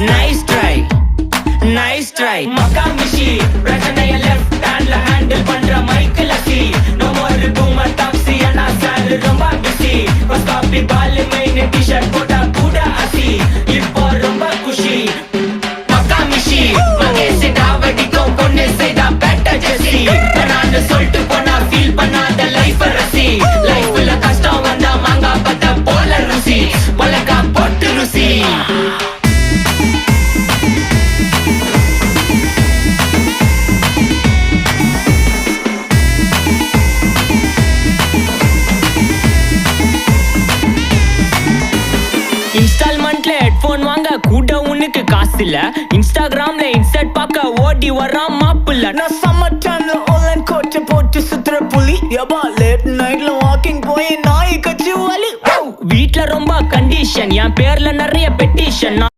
nice try nice try Makamishi பிரச்சனைய left handல handle பண்ற Michael அசி no more boomer taxi ana sir ரொம்ப busy first copy ball main t-shirt போட்டா கூட அசி இப்போ ரொம்ப குஷி Makamishi மகேஷ் டாவடிக்கும் பொண்ணு செய்தா பெட்டர் ஜெசி நான் சொல்லிட்டு போனா ஃபீல் பண்ணாத லைஃப் ரசி லைஃப்ல கஷ்டம் வந்தா மாங்கா பத்த போல ருசி மொளகா போட்டு ருசி இன்ஸ்டால்மெண்ட்ல ஹெட்போன் வாங்க கூட உனக்கு காசு இல்ல இன்ஸ்டாகிராம்ல இன்ஸ்டன்ட் பார்க்க ஓடி வரான் மாப்பிள்ள நான் சம்மர் டைம்ல ஆன்லைன் கோட்டை போட்டு சுத்துற புலி யபா லேட் நைட்ல வாக்கிங் போய் நாய் கச்சி வலி வீட்ல ரொம்ப கண்டிஷன் என் பேர்ல நிறைய பெட்டிஷன் நான்